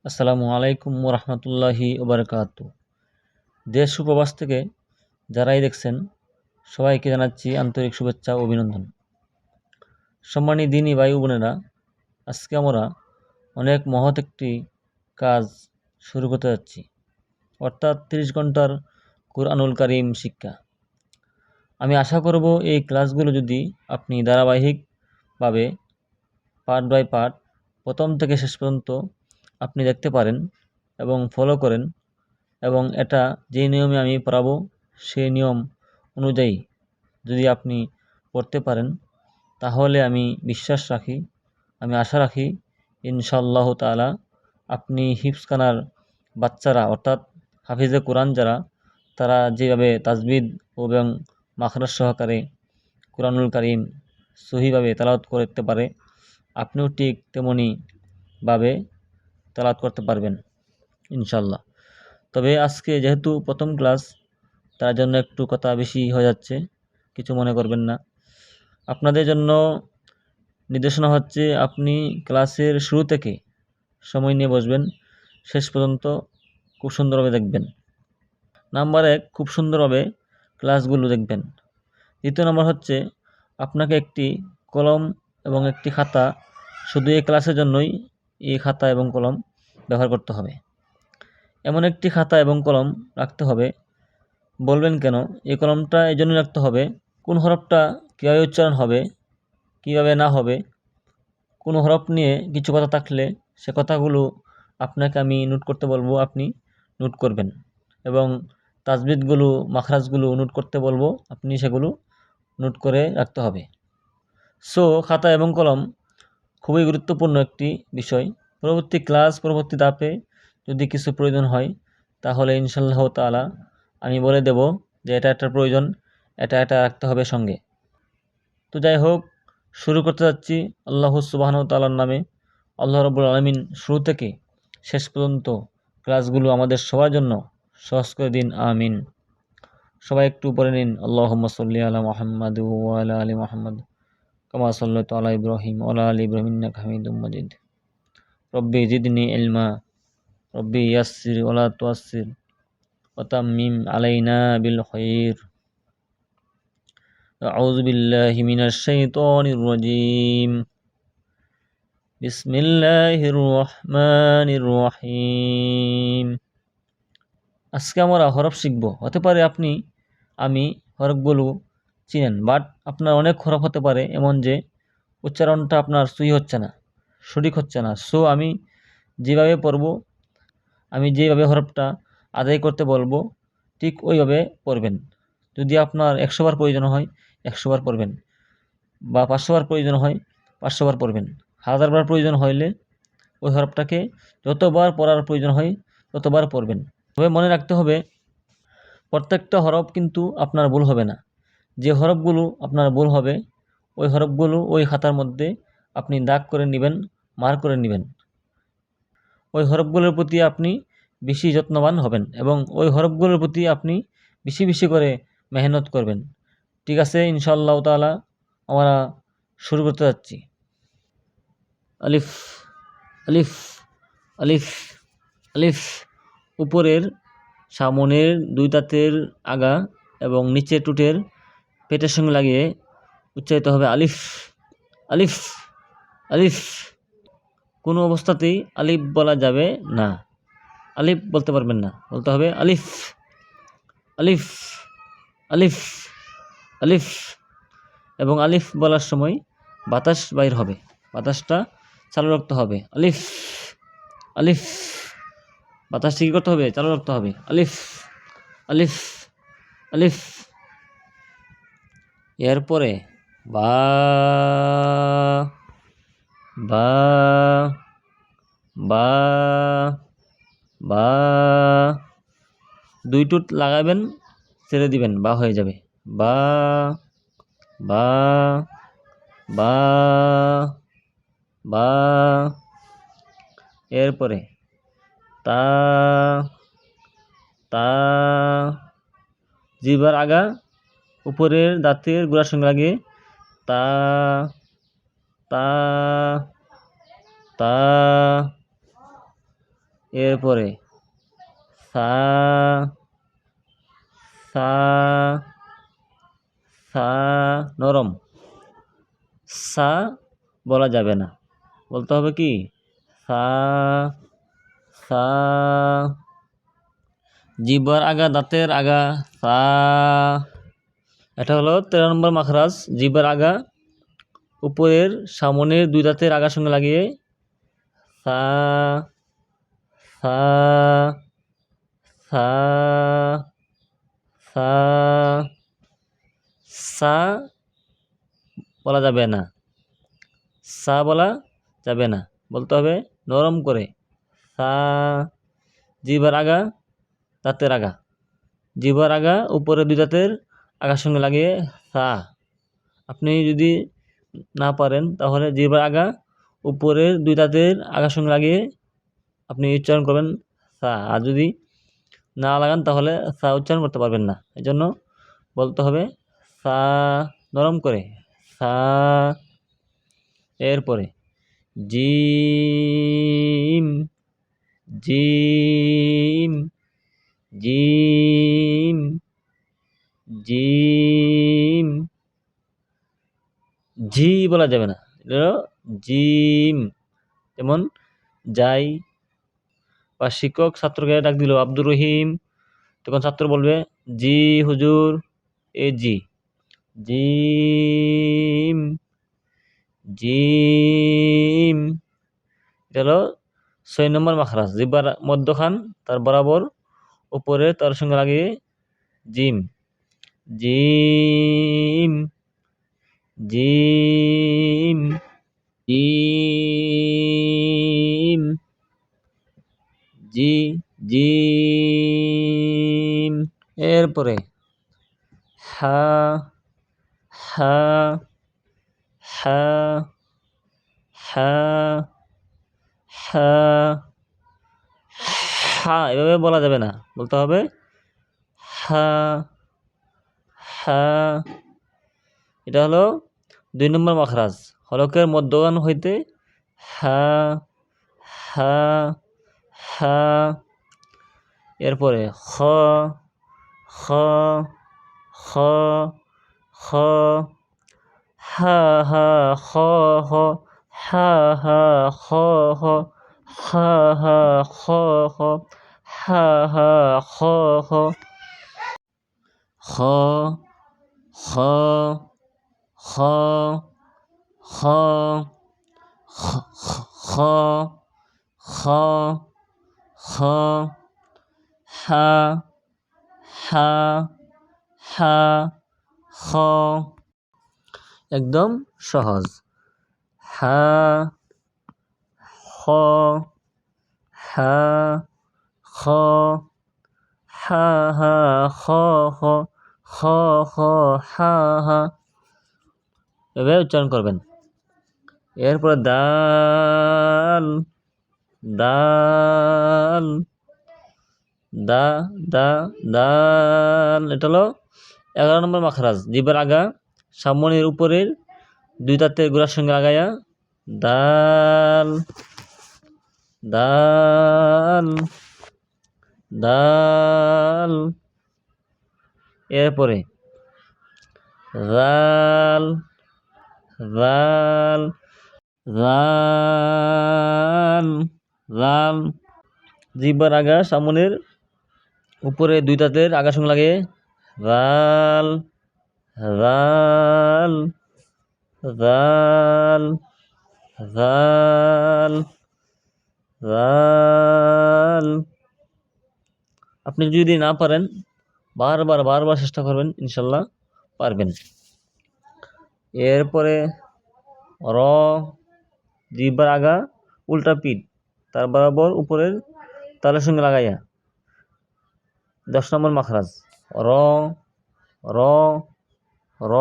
আসসালামু আলাইকুম রহমতুল্লাহি ওবরকাতু। দেশ ও প্রবাস থেকে যারাই দেখছেন সবাইকে জানাচ্ছি আন্তরিক শুভেচ্ছা ও অভিনন্দন। সম্মানী দিনী ভাই ও বোনেরা, আজকে আমরা অনেক মহৎ একটি কাজ শুরু করতে যাচ্ছি, অর্থাৎ 30 ঘন্টার কুরআনুল কারীম শিক্ষা। আমি আশা করব এই ক্লাসগুলো যদি আপনি ধারাবাহিকভাবে পার্ট বাই পার্ট প্রথম থেকে শেষ পর্যন্ত আপনি দেখতে পারেন এবং ফলো করেন, এবং এটা যে নিয়মে আমি পড়াবো সেই নিয়ম অনুযায়ী যদি আপনি পড়তে পারেন, তাহলে আমি বিশ্বাস রাখি, আমি আশা রাখি ইনশাআল্লাহ তাআলা আপনি হিফজখানার বাচ্চারা অর্থাৎ হাফিজে কোরআন যারা, তারা যেভাবে তাজবিদ এবং মাখরাজ সহকারে কুরআনুল কারীম সহিভাবে তেলাওয়াত করতে পারে, আপনিও ঠিক তেমনিভাবে তেলাওয়াত করতে পারবেন ইনশাআল্লাহ। তবে আজকে যেহেতু প্রথম ক্লাস, তার জন্য একটু কথা বেশি হয়ে যাচ্ছে, কিছু মনে করবেন না। আপনাদের জন্য নির্দেশনা হচ্ছে আপনি ক্লাসের শুরু থেকে সময় নিয়ে বসবেন, শেষ পর্যন্ত খুব সুন্দরভাবে দেখবেন। নাম্বার 1, খুব সুন্দরভাবে ক্লাসগুলো দেখবেন। দ্বিতীয় নম্বর হচ্ছে আপনাকে একটি কলম এবং একটি খাতা, শুধু এই ক্লাসের জন্যই এই খাতা এবং কলম ব্যবহার করতে হবে। এমন একটি খাতা এবং কলম রাখতে হবে। বলবেন কেন? এই কলমটা এই জন্য রাখতে হবে, কোন হরফটা কীভাবে উচ্চারণ হবে, কীভাবে না হবে, কোনো হরফ নিয়ে কিছু কথা থাকলে সে কথাগুলো আপনাকে আমি নোট করতে বলবো, আপনি নোট করবেন, এবং তাজবিদগুলো মাখরাজগুলো নোট করতে বলবো, আপনি সেগুলো নোট করে রাখতে হবে। সো খাতা এবং কলম খুবই গুরুত্বপূর্ণ একটি বিষয়। পরবর্তী ক্লাস, পরবর্তী ধাপে যদি কিছু প্রয়োজন হয়, তাহলে ইনশাআল্লাহ তাআলা আমি বলে দেব যে এটা একটা প্রয়োজন, এটা রাখতে হবে সঙ্গে। তো যাই হোক, শুরু করতে যাচ্ছি আল্লাহ সুবহানাহু ওয়া তাআলার নামে। আল্লাহ রাব্বুল আলামিন শুরু থেকে শেষ পর্যন্ত ক্লাসগুলো আমাদের সবার জন্য সহজ করে দিন, আমিন। সবাই একটু পড়ে নিন, আল্লাহুম্মা সাল্লি আলা মুহাম্মাদ ওয়া আলা আলি মুহাম্মাদ কামা সাল্লাইতা আলা ইব্রাহিম ওয়া আলা আলি ইব্রাহিম ইন্নাকা হামিদুম মাজিদ। রব্বি জিদনি ইলমা, রব্বি ইয়াসসির ওয়া লা তুআসসির ওয়া তাম্মিম আলাইনা বিল খাইর। আউযু বিল্লাহি মিনাশ শাইতানির রাজীম। বিসমিল্লাহির রহমানির রহিম। আজকে আমরা হরফ শিখব। হতে পারে আমি হরফগুলো চিনেন, বাট আপনার অনেক হরফ হতে পারে এমন যে উচ্চারণটা আপনার সহি হচ্ছে না, সঠিক হচ্ছে না। সো আমি যেভাবে পড়ব, আমি যেভাবে হরফটা আদায় করতে বলবো, ঠিক ওইভাবে পড়বেন। যদি আপনার 100 বার প্রয়োজন হয় 100 বার পড়বেন, বা 500 বার প্রয়োজন হয় 500 বার পড়বেন। 1000 বার প্রয়োজন হইলে ওই হরফটাকে যতবার পড়ার প্রয়োজন হয় ততবার পড়বেন। তবে মনে রাখতে হবে, প্রত্যেকটা হরফ কিন্তু আপনার ভুল হবে না। যে হরফগুলো আপনার ভুল হবে, ওই হরফগুলো ওই খাতার মধ্যে আপনি দাগ করে নেবেন, মার্ক করে নেবেন। ওই হরফগুলোর প্রতি আপনি বেশি যত্নবান হবেন, এবং ওই হরফগুলোর প্রতি আপনি বেশি বেশি করে মেহনত করবেন। ঠিক আছে, ইনশাআল্লাহ তাআলা আমরা শুরু করতে যাচ্ছি। আলিফ, আলিফ, আলিফ, আলিফ। উপরের সামনের 2 দাঁতের আগা এবং নিচের টুটের পেটের সঙ্গে লাগিয়ে উচ্চারিত হবে আলিফ, আলিফ, আলিফ। কোনো অবস্থাতেই আলিফ বলা যাবে না, আলিফ বলতে পারবেন না, বলতে হবে আলিফ, আলিফ, আলিফ, আলিফ। এবং আলিফ বলার সময় বাতাস বাইর হবে, বাতাসটা চালু রাখতে হবে। আলিফ, আলিফ। বাতাসটা কী করতে হবে? চালু রাখতে হবে। আলিফ, আলিফ, আলিফ। এরপরে বা, বা, বা, বা। 2 টুট লাগাবেন, ছেড়ে দিবেন, বা হয়ে যাবে। বা, বা, বা, বা। এরপরে তা, তা। জিহ্বার আগা উপরের দাঁতের গোড়ার সঙ্গে লাগিয়ে তা, তা, তা। এরপরে সা সা সা নরম, সা বলা যাবে না, বলতে হবে কি সা সা। জিহ্বার আগা, দাঁতের আগা, সা। এটা হলো 13 নম্বর মাখরাজ। জিহ্বার আগা উপরের সামনের দুই দাঁতের আগার সঙ্গে লাগিয়ে সা সা সা সা। সা বলা যাবে না, সা বলা যাবে না, বলতে হবে নরম করে সা। জিহ্বার আগা, দাঁতের আগা, জিহ্বার আগা উপরে দুই দাঁতের আগার সঙ্গে লাগিয়ে সা। আপনি যদি না পারেন তাহলে জিহ্বার আগা উপরের দুই দাঁতের আগার সঙ্গে লাগিয়ে আপনি উচ্চারণ করবেন সা। আর যদি না লাগান তাহলে সা উচ্চারণ করতে পারবেন না। এই জন্য বলতে হবে সা নরম করে সা। এরপরে জিম জিম জিম জিম। ঝি বলা যাবে না, এটা হলো জিম। যেমন যাই বা শিক্ষক ছাত্রকে ডাক দিল আব্দুর রহিম, তখন ছাত্র বলবে জি হুজুর, এ জি জিম জিম। এটা হলো 6 নম্বর মাখরাজ। জিহ্বার মধ্যখান তার বরাবর উপরে তার সঙ্গে লাগিয়ে জিম জিম জিম জিম জি জিম। এরপরে হা হা হা হা হা হা। এভাবে বলা যাবে না, বলতে হবে হা হা। এটা হলো 2 নম্বর মাখরাজ। হলকের মধ্যগান হইতে হা হা হা। এরপরে খ খ খ খ হা হা খ খ হা হা খ খ হা হা খ খ হা হা খ খ খ খ খ খ খ খ খ হা হা হা খ। একদম সহজ। হা খ হা খ হা হা খ খ খ খ হা হা, এভাবে উচ্চারণ করবেন। এরপরে দাল দাল দা দা দাল। এটা হলো 11 নম্বর মাখরাজ। জিহ্বার আগা সামনের উপরের দুই দাঁতের গোড়ার সঙ্গে লাগাইয়া দাল দাল দাল। এরপরে রাল রাল রাল রাল। জিহ্বার আগা সামনের উপরে দুই দাঁতের আগার সঙ্গে লাগে রাল রাল রাল রাল রাল। আপনি যদি না পারেন বারবার বারবার চেষ্টা করবেন, ইনশাল্লাহ পারবেন। এরপরে র। জিহ্বার আগা উল্টা পিঠ তার বরাবর উপরের তালের সঙ্গে লাগাইয়া 10 নম্বর মাখরাজ। র র র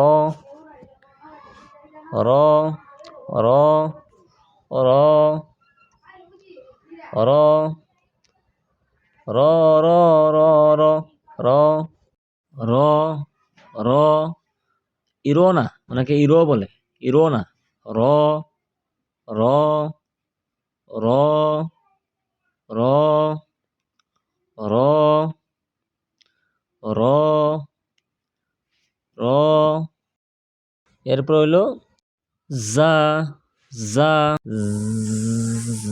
র র র র র র র র র র র। ইরো না, অনেকে ইরো বলে, ইরো না, র র র র র র র এরপর হইল জা জা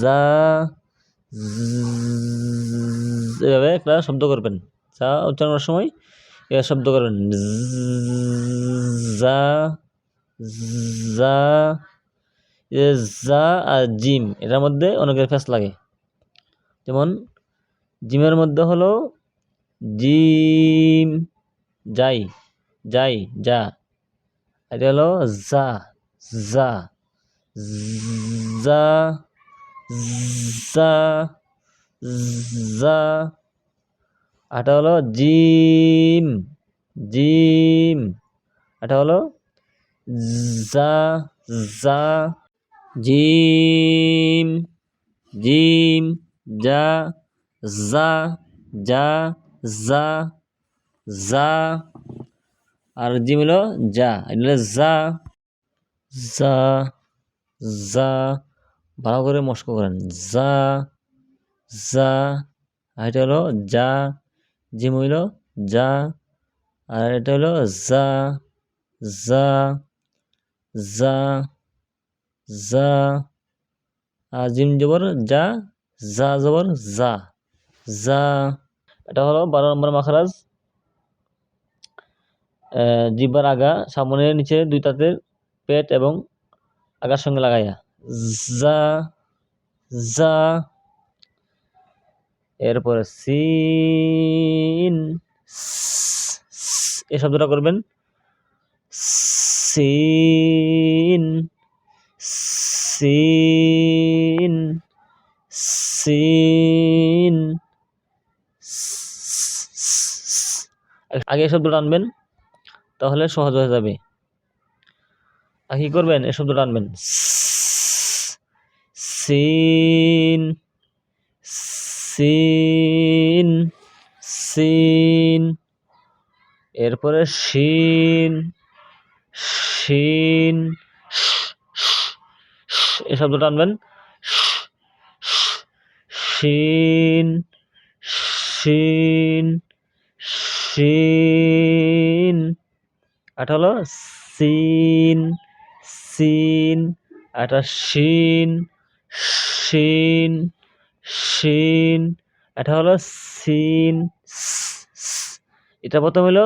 জা এভাবে একটা শব্দ করবেন। যা উচ্চারণের সময় এ শব্দ করবেন জা জা। জা আর জিম এটার মধ্যে অনেকের ফ্যাস লাগে। যেমন জিমের মধ্যে হলো জিম যাই যাই যা, এটা হলো জা জা জা জা জা। এটা হলো জিম জিম, এটা হলো জা জা জিম জিম যা যা যা যা যা। আর জিম হলো যা, এটা হলো যা যা যা। ভালো করে মস্ক করেন যা যা। আর এটা হলো যা, জিম হইল যা, আর এটা হলো যা যা যা যা। আর জিম জবর যা, যা জবর যা যা। এটা হলো 12 নম্বর মাখরাজ। জিহ্বার আগা সামনের নিচে দুই দাঁতের পেট এবং আগার সঙ্গে লাগাইয়া যা যা। এরপরে সিন এই শব্দটা করবেন সিন সিন সিন। আগে এই শব্দটা আনবেন, তাহলে সহজ হয়ে যাবে। আর কি করবেন, এই শব্দটা আনবেন সিন সিন সিন। এরপরে শিন শিন এই শব্দটা আনবেন শিন শিন শিন। এটা হলো সিন সিন, এটা শিন শিন শিন। এটা হলো সিন, এটা প্রথম হলো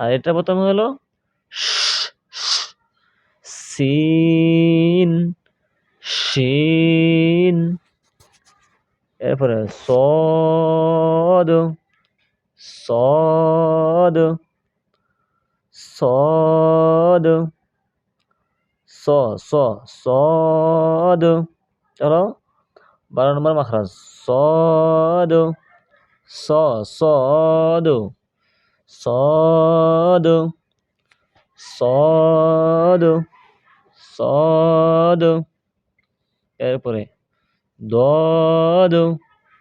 আর এটা প্রথম হলো সিন শিন। এরপরে সদ সদ সদ স স সদ। চলো 12 নম্বর মাখরাজ সদ স সদ সদ সদ সদ। এরপরে দদ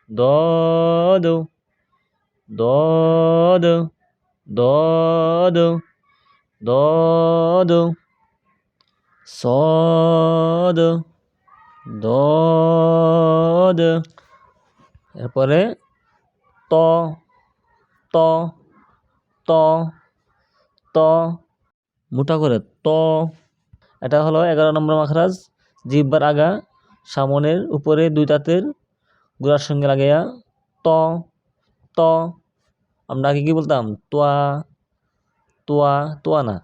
দদ দদ দদ দদ সদ দদ। এরপরে ত ত ত ত মোটা করে ত। এটা হলো 11 নম্বর মাখরাজ। জিহ্বার আগা সামনের উপরে দুই দাঁতের গোড়ার সঙ্গে লাগাইয়া ত ত। আমরা আগে কি বলতাম তোয়া তোয়া, তোয়া না,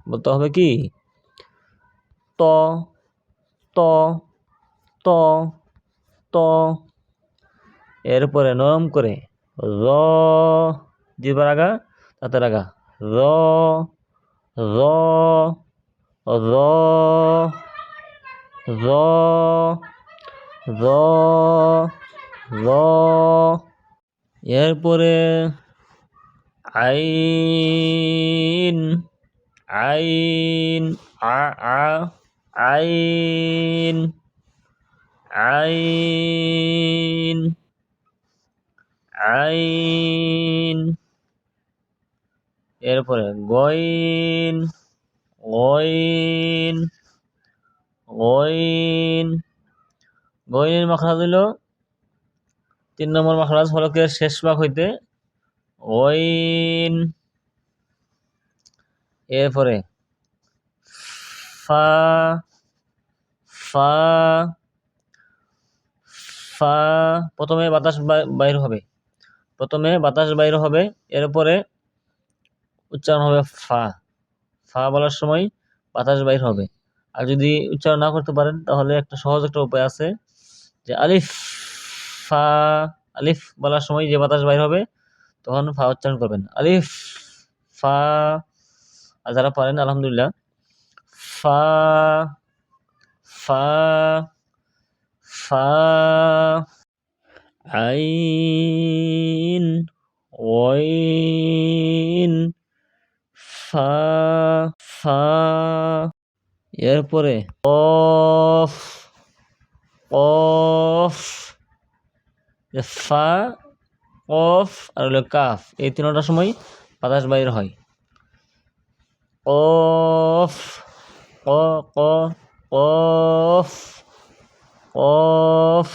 বলতে হবে কি ত ত ত ত। এরপরে নরম করে র জিহ্বার আগা দাঁতের আগা র র র র র র। এরপরে আইন আইন আ আ আইন আইন আইন। এরপরে গইন গইন গইন গইনের মাখরাজ হইল 3 নম্বর মাখরাজ হলকের শেষ ভাগ হইতে গইন, এরপরে ফা, ফা, ফা, প্রথমে বাতাস বাইর হবে, এরপরে উচ্চারণ হবে ফা, ফা বলার সময় বাতাস বাইর হবে। আর যদি উচ্চারণ না করতে পারেন তাহলে একটা সহজ একটা উপায় আছে, যে আলিফ, ফা, আলিফ বলার সময় যে বাতাস বাইর হবে তখন ফা উচ্চারণ করবেন, আলিফ, ফা। আর যারা পারেন আলহামদুলিল্লাহ, ফা, ফা, ফা, আইন, ওয়াইন, ফা, ফা, এরপরে কফ, কফ, ফা, কফ আর হলো কাফ, এই তিনটার সময় বাতাস বাইর হয়। কফ, ক, ক, কফ, কফ,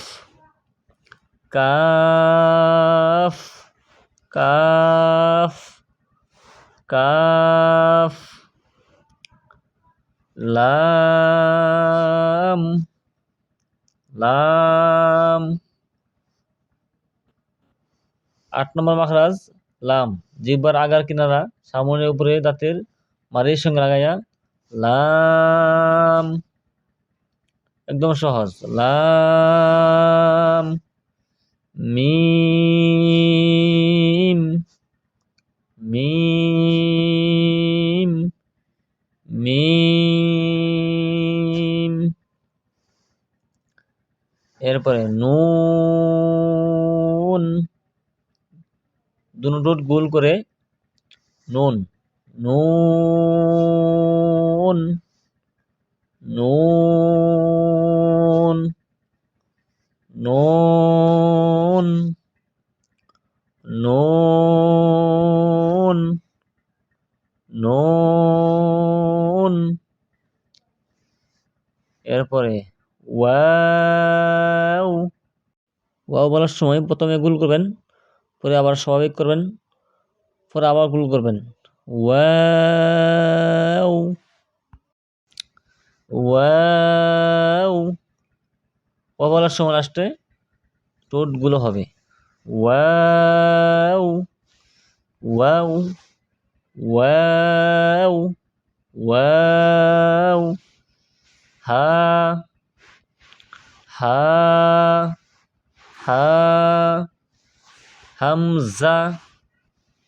কাফ, কাফ, কাফ, লাম, লাম। 8 নম্বর মাখরাজ লাম, জিহ্বার আগার কিনারা সামনের উপরে দাঁতের মাড়ির সঙ্গে লাগাইয়া লাম, একদম সহজ, লাম, মিম, মিম, মিম, এরপরে নুন, দুটো ঠোঁট গোল করে নুন, নুন, নুন, নুন, নুন, নুন, এরপরে ওয়াও, ওয়াও বলার সময় প্রথমে গোল করবেন, পরে আবার স্বাভাবিক করবেন, পরে আবার গোল করবেন, ওয়াও, ওয়াও। ও বলার সময় লাস্টে ঠোঁটগুলো হবে ওয়াও, ওয়াও, ওয়াও, ওয়াও। হা, হা, হা, হামজা,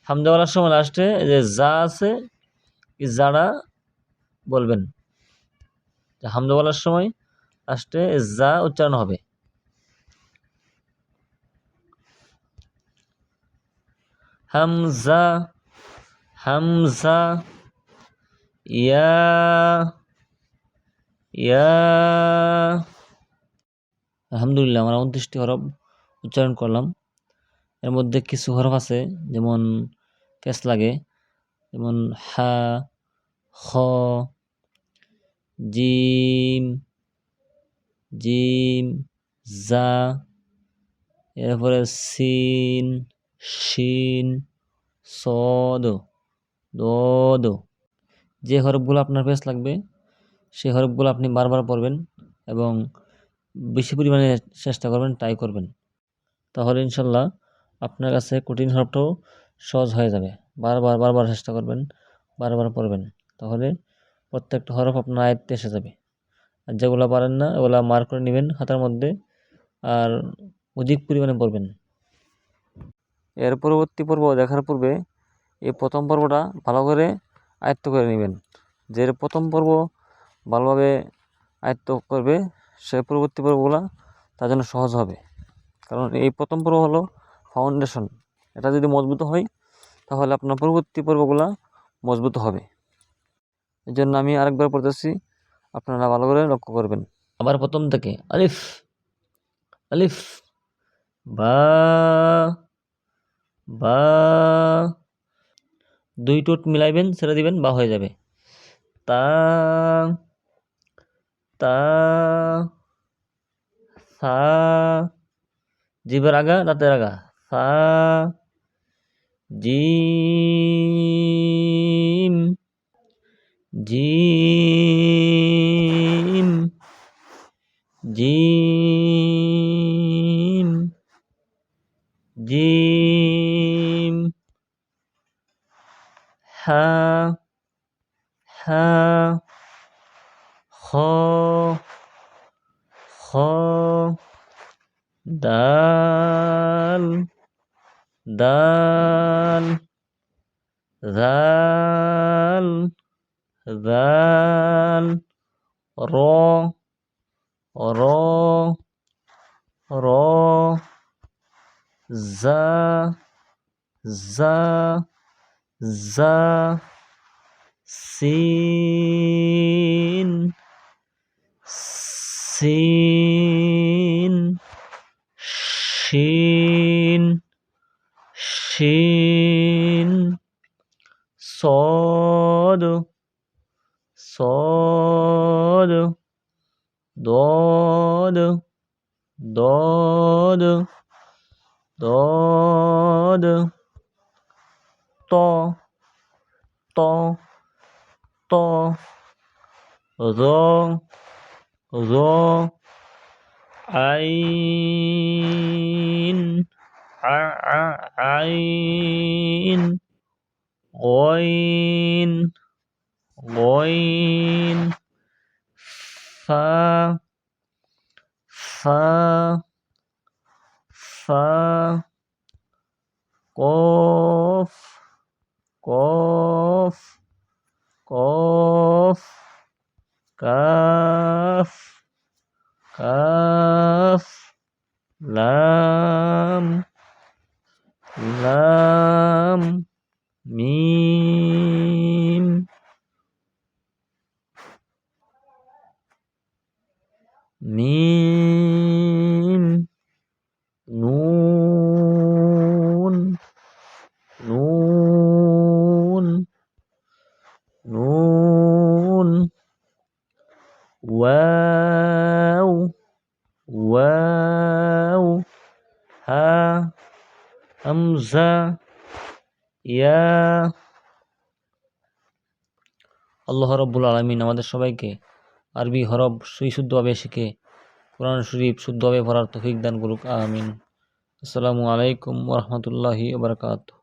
হামজা বলার সময় লাস্টে যে যা আছে এই যারা বলবেন, হামজা বলার সময় লাস্টে যা উচ্চারণ হবে। হামজা, হামজা, ইয়া, ইয়া। আলহামদুলিল্লাহ আমরা 29টি হরফ উচ্চারণ করলাম। এর মধ্যে কিছু হরফ আছে যেমন পেশ লাগে, যেমন হা, খ, জিম, জিম, জা, এরপরে সিন, শিন, সদ, দদ। যে হরফগুলো আপনার পেশ লাগবে সেই হরফগুলো আপনি বারবার পড়বেন এবং বেশি পরিমাণে চেষ্টা করবেন, ট্রাই করবেন, তাহলে ইনশাল্লাহ আপনার কাছে কঠিন হরফটাও সহজ হয়ে যাবে। বারবার বারবার চেষ্টা করবেন, বারবার পড়বেন, তাহলে প্রত্যেকটা হরফ আপনার আয়ত্তে এসে যাবে। আর যেগুলো পারেন না ওগুলো মার্ক করে নেবেন খাতার মধ্যে, আর অধিক পরিমাণে পড়বেন। এর পরবর্তী পর্ব দেখার পূর্বে এই প্রথম পর্বটা ভালো করে আয়ত্ত করে নেবেন। যে প্রথম পর্ব ভালোভাবে আয়ত্ত করবে সে পরবর্তী পর্বগুলো তার জন্য সহজ হবে, কারণ এই প্রথম পর্ব হলো ফাউন্ডেশন। এটা যদি মজবুত হয় তাহলে আপনার পরবর্তী পর্বগুলো মজবুত হবে। এই জন্য আমি আরেকবার পড়তেছি, আপনারা ভালো করে লক্ষ্য করবেন। আবার প্রথম থেকে আলিফ, আলিফ, বা, বা, 2 ঠোঁট মিলাইবেন, ছেড়ে দিবেন, বা হয়ে যাবে। তা, তা, সা, জিবের আগা দাঁতের আগা, সা, জিম, জিম, জিম, জিম, হা, হা, খ, খ, দাল, দাল, জাল, জাল, র, র, র, জা, জা, জা, সিন, সিন, শিন, শিন, صاد صاد ضاد ضاد ضاد ط ط ط ظ ظ عين عين غين غين فا فا فا قاف قاف قاف কাফ কাফ লাম লাম মিম মিম নুন নুন নুন ওয়াও ওয়াও হা হামজা ইয়া। আল্লাহ রাব্বুল আলামিন আমাদের সবাইকে আরবি হরফ শুদ্ধভাবে শিখে কোরআন শরীফ শুদ্ধভাবে পড়ার তৌফিক দান করুক, আমিন। আসসালামু আলাইকুম ওয়া রাহমাতুল্লাহি ওয়া বারাকাতুহু।